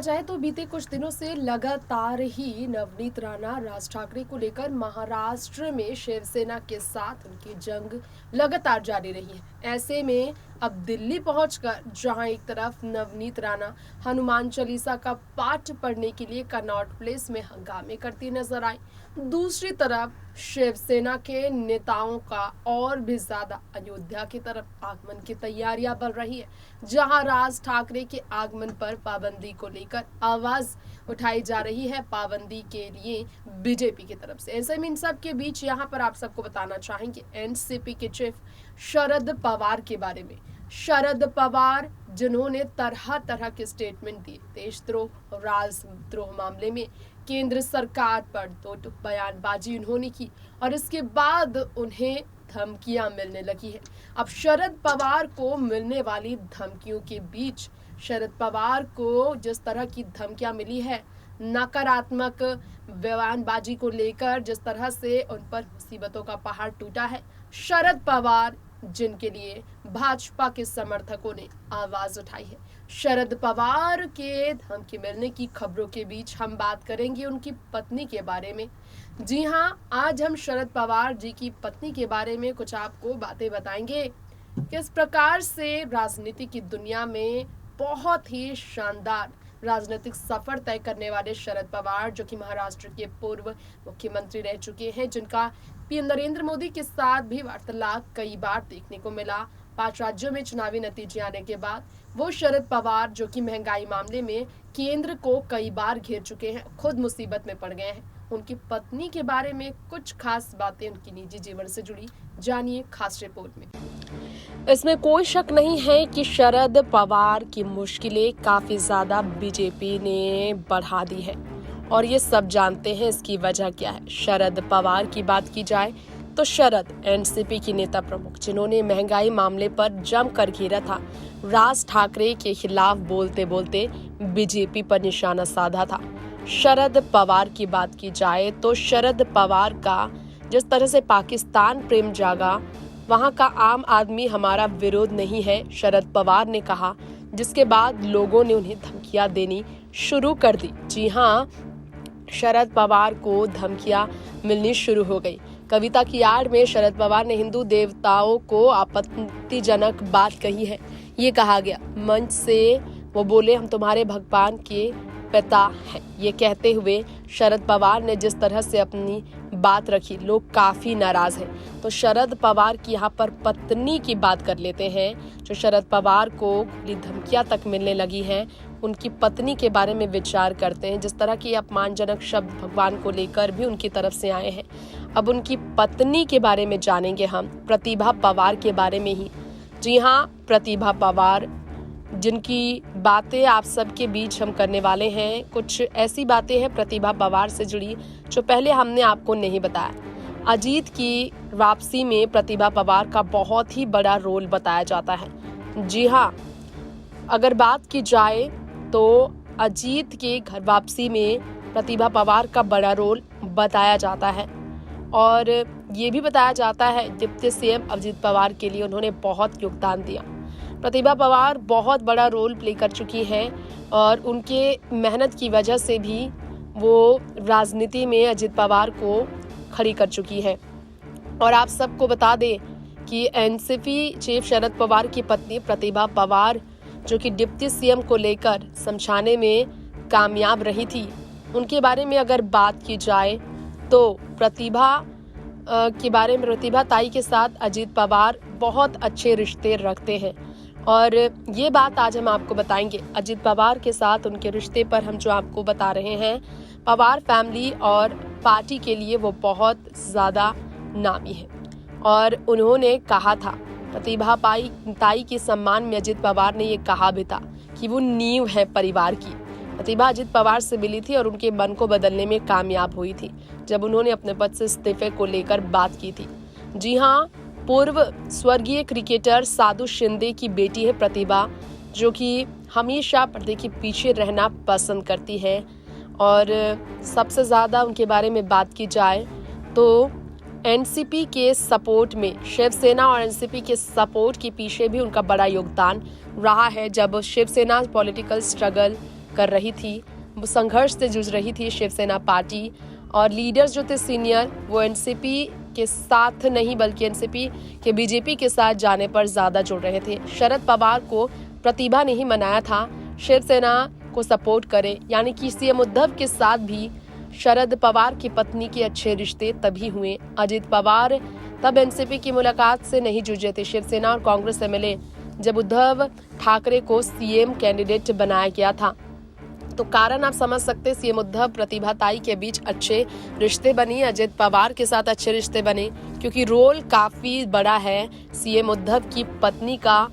जाए तो बीते कुछ दिनों से लगातार ही नवनीत राणा राज ठाकरे को लेकर महाराष्ट्र में शिवसेना के साथ उनकी जंग लगातार जारी रही है। ऐसे में अब दिल्ली पहुंचकर जहां एक तरफ नवनीत राणा हनुमान चालीसा का पाठ पढ़ने के लिए कनॉट प्लेस में हंगामे करती नजर आई, दूसरी तरफ शिवसेना के नेताओं का और भी ज्यादा अयोध्या की तरफ आगमन की तैयारियां बढ़ रही है, जहां राज ठाकरे के आगमन पर पाबंदी को लेकर आवाज उठाई जा रही है, पाबंदी के लिए बीजेपी की तरफ से। ऐसे में इन सब के बीच यहाँ पर आप सबको बताना चाहेंगे एनसीपी के चीफ शरद पवार के बारे में। शरद पवार जिन्होंने तरह तरह के स्टेटमेंट दिए, देशद्रोह और राजद्रोह मामले में केंद्र सरकार पर दो बयानबाजी उन्होंने की और इसके बाद उन्हें धमकियां मिलने लगी है। अब शरद पवार को मिलने वाली धमकियों के बीच शरद पवार को जिस तरह की धमकियां मिली है, नकारात्मक बयानबाजी को लेकर जिस तरह से उन पर मुसीबतों का पहाड़ टूटा है, शरद पवार जिनके लिए भाजपा के समर्थकों ने आवाज उठाई है। शरद पवार के धमकी मिलने की खबरों के बीच हम बात करेंगे उनकी पत्नी के बारे में। जी हां, आज हम शरद पवार जी की पत्नी के बारे में कुछ आपको बातें बताएंगे। किस प्रकार से राजनीति की दुनिया में बहुत ही शानदार राजनीतिक सफर तय करने वाले शरद पवार, जो कि महाराष्ट्र के पूर्व मुख्यमंत्री रह चुके हैं, जिनका पीएम नरेंद्र मोदी के साथ भी वार्तालाप कई बार देखने को मिला 5 राज्यों में चुनावी नतीजे आने के बाद। वो शरद पवार जो कि महंगाई मामले में केंद्र को कई बार घेर चुके हैं, खुद मुसीबत में पड़ गए हैं। उनकी पत्नी के बारे में कुछ खास बातें उनकी निजी जीवन से जुड़ी, जानिए खास रिपोर्ट में। इसमें कोई शक नहीं है कि शरद पवार की मुश्किलें काफी ज्यादा बीजेपी ने बढ़ा दी है और ये सब जानते हैं इसकी वजह क्या है। शरद पवार की बात की जाए तो शरद एनसीपी की नेता प्रमुख, जिन्होंने महंगाई मामले पर जमकर घेरा था, राज ठाकरे के खिलाफ बोलते बोलते बीजेपी पर निशाना साधा था। शरद पवार की बात की जाए तो शरद पवार का जिस तरह से पाकिस्तान प्रेम जागा, वहां का आम आदमी हमारा विरोध नहीं है, शरद पवार ने कहा, जिसके बाद लोगों ने उन्हें धमकियां देनी शुरू कर दी। जी हाँ, शरद पवार को धमकियां मिलनी शुरू हो गई। कविता की आड़ में शरद पवार ने हिंदू देवताओं को आपत्तिजनक बात कही है, ये कहा गया। मंच से वो बोले, हम तुम्हारे भगवान के पिता हैं। ये कहते हुए शरद पवार ने जिस तरह से अपनी बात रखी, लोग काफी नाराज हैं। तो शरद पवार की यहाँ पर पत्नी की बात कर लेते हैं, जो शरद पवार को खुली धमकियां तक मिलने लगी हैं। उनकी पत्नी के बारे में विचार करते हैं, जिस तरह के अपमानजनक शब्द भगवान को लेकर भी उनकी तरफ से आए हैं। अब उनकी पत्नी के बारे में जानेंगे हम, प्रतिभा पवार के बारे में ही। जी हाँ, प्रतिभा पवार, जिनकी बातें आप सबके बीच हम करने वाले हैं। कुछ ऐसी बातें हैं प्रतिभा पवार से जुड़ी जो पहले हमने आपको नहीं बताया। अजीत की वापसी में प्रतिभा पवार का बहुत ही बड़ा रोल बताया जाता है। जी हाँ, अगर बात की जाए तो अजीत के घर वापसी में प्रतिभा पवार का बड़ा रोल बताया जाता है और ये भी बताया जाता है डिप्टी सीएम अजित पवार के लिए उन्होंने बहुत योगदान दिया। प्रतिभा पवार बहुत बड़ा रोल प्ले कर चुकी हैं और उनके मेहनत की वजह से भी वो राजनीति में अजित पवार को खड़ी कर चुकी है। और आप सबको बता दें कि एनसीपी चीफ शरद पवार की पत्नी प्रतिभा पवार, जो कि डिप्टी सीएम को लेकर समझाने में कामयाब रही थी, उनके बारे में अगर बात की जाए तो प्रतिभा के बारे में, प्रतिभा ताई के साथ अजित पवार बहुत अच्छे रिश्ते रखते हैं और ये बात आज हम आपको बताएंगे। अजित पवार के साथ उनके रिश्ते पर हम जो आपको बता रहे हैं, पवार फैमिली और पार्टी के लिए वो बहुत ज़्यादा नामी है। और उन्होंने कहा था, प्रतिभा ताई के सम्मान में अजित पवार ने ये कहा भी था कि वो नींव है परिवार की। प्रतिभा अजित पवार से मिली थी और उनके मन को बदलने में कामयाब हुई थी जब उन्होंने अपने पद से इस्तीफे को लेकर बात की थी। जी हाँ, पूर्व स्वर्गीय क्रिकेटर साधु शिंदे की बेटी है प्रतिभा, जो कि हमेशा पर्दे के पीछे रहना पसंद करती है। और सबसे ज़्यादा उनके बारे में बात की जाए तो एनसीपी के सपोर्ट में, शिवसेना और एनसीपी के सपोर्ट के पीछे भी उनका बड़ा योगदान रहा है। जब शिवसेना पॉलिटिकल स्ट्रगल कर रही थी, वो संघर्ष से जूझ रही थी शिवसेना पार्टी, और लीडर्स जो थे सीनियर वो एनसीपी के साथ नहीं बल्कि एनसीपी के बीजेपी के साथ जाने पर ज़्यादा जुड़ रहे थे। शरद पवार को प्रतिभा ने ही मनाया था शिवसेना को सपोर्ट करे, यानी कि सीएम उद्धव के साथ भी शरद पवार की पत्नी के अच्छे रिश्ते तभी हुए। अजित पवार तब एनसीपी की मुलाकात से नहीं जूझे थे। शिवसेना और कांग्रेस एमएलए जब उद्धव ठाकरे को सीएम कैंडिडेट बनाया गया था, तो कारण आप समझ सकते हैं, सीएम उद्धव प्रतिभा ताई के बीच अच्छे रिश्ते बने, अजित पवार के साथ अच्छे रिश्ते बने, क्योंकि रोल काफी बड़ा है सीएम उद्धव की पत्नी का।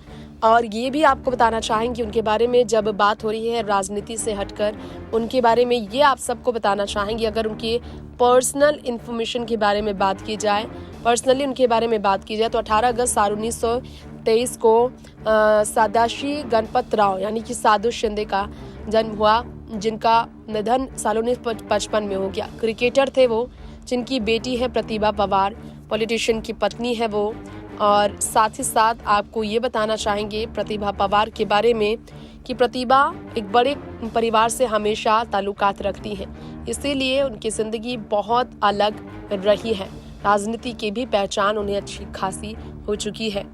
और ये भी आपको बताना चाहेंगे उनके बारे में, जब बात हो रही है राजनीति से हटकर, उनके बारे में ये आप सबको बताना चाहेंगे। अगर उनके पर्सनल इन्फॉर्मेशन के बारे में बात की जाए, पर्सनली उनके बारे में बात की जाए, तो 18 अगस्त साल 1923 को सदाशिव गणपत राव यानी कि साधु शिंदे का जन्म हुआ, जिनका निधन साल 1955 में हो गया। क्रिकेटर थे वो, जिनकी बेटी है प्रतिभा पवार, पॉलिटिशियन की पत्नी है वो। और साथ ही साथ आपको ये बताना चाहेंगे प्रतिभा पवार के बारे में कि प्रतिभा एक बड़े परिवार से हमेशा ताल्लुकात रखती हैं, इसीलिए उनकी ज़िंदगी बहुत अलग रही है। राजनीति की भी पहचान उन्हें अच्छी खासी हो चुकी है।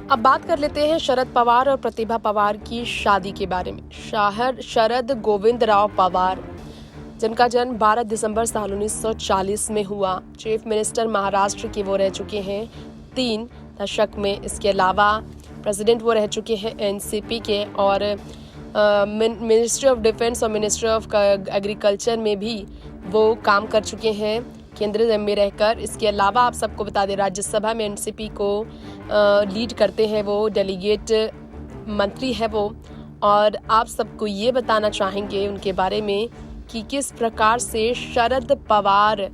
अब बात कर लेते हैं शरद पवार और प्रतिभा पवार की शादी के बारे में। शरद गोविंद राव पवार, जिनका जन्म 12 दिसंबर साल 1940 में हुआ, चीफ मिनिस्टर महाराष्ट्र के वो रह चुके हैं 3 दशक में। इसके अलावा प्रेसिडेंट वो रह चुके हैं एनसीपी के, और मिनिस्ट्री ऑफ डिफेंस और मिनिस्ट्री ऑफ एग्रीकल्चर में भी वो काम कर चुके हैं केंद्र में रहकर। इसके अलावा आप सबको बता दें, राज्यसभा में एनसीपी को लीड करते हैं वो, डेलीगेट मंत्री है वो। और आप सबको ये बताना चाहेंगे उनके बारे में कि किस प्रकार से शरद पवार,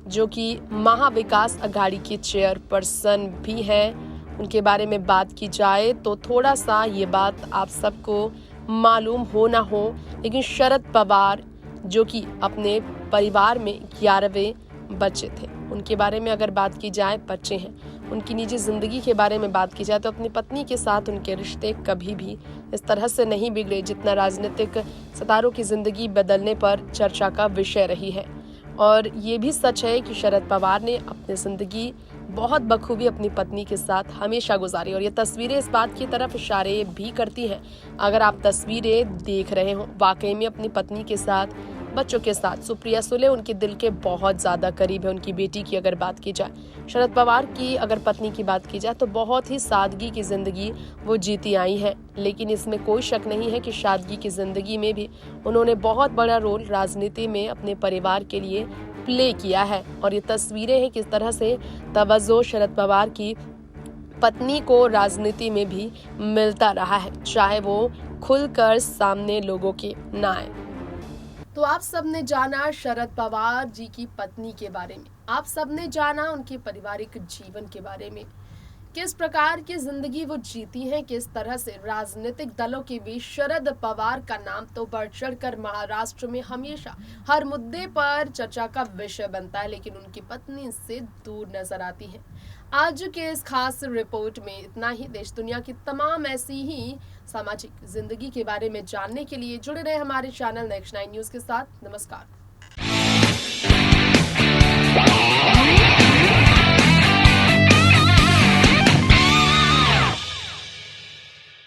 जो कि महाविकास अघाड़ी के चेयरपर्सन भी हैं, उनके बारे में बात की जाए तो थोड़ा सा ये बात आप सबको मालूम हो ना हो, लेकिन शरद पवार जो कि अपने परिवार में 11वें बच्चे थे, उनके बारे में अगर बात की जाए, बच्चे हैं, उनकी निजी ज़िंदगी के बारे में बात की जाए तो अपनी पत्नी के साथ उनके रिश्ते कभी भी इस तरह से नहीं बिगड़े जितना राजनीतिक सितारों की ज़िंदगी बदलने पर चर्चा का विषय रही है। और ये भी सच है कि शरद पवार ने अपनी ज़िंदगी बहुत बखूबी अपनी पत्नी के साथ हमेशा गुजारी, और ये तस्वीरें इस बात की तरफ इशारे भी करती हैं। अगर आप तस्वीरें देख रहे हो, वाकई में अपनी पत्नी के साथ, बच्चों के साथ, सुप्रिया सुले उनके दिल के बहुत ज़्यादा करीब है। उनकी बेटी की अगर बात की जाए, शरद पवार की अगर पत्नी की बात की जाए, तो बहुत ही सादगी की ज़िंदगी वो जीती आई हैं। लेकिन इसमें कोई शक नहीं है कि सादगी की ज़िंदगी में भी उन्होंने बहुत बड़ा रोल राजनीति में अपने परिवार के लिए प्ले किया है। और ये तस्वीरें हैं किस तरह से तवज्जो शरद पवार की पत्नी को राजनीति में भी मिलता रहा है, चाहे वो खुलकर सामने लोगों के ना आए। तो आप सबने जाना शरद पवार जी की पत्नी के बारे में, आप सबने जाना उनके पारिवारिक जीवन के बारे में, किस प्रकार की जिंदगी वो जीती हैं, किस तरह से राजनीतिक दलों के बीच शरद पवार का नाम तो बढ़ चढ़कर महाराष्ट्र में हमेशा हर मुद्दे पर चर्चा का विषय बनता है, लेकिन उनकी पत्नी इससे दूर नजर आती है। आज के इस खास रिपोर्ट में इतना ही। देश दुनिया की तमाम ऐसी ही सामाजिक जिंदगी के बारे में जानने के लिए जुड़े रहे हमारे चैनल नेक्स्ट 9 न्यूज के साथ। नमस्कार।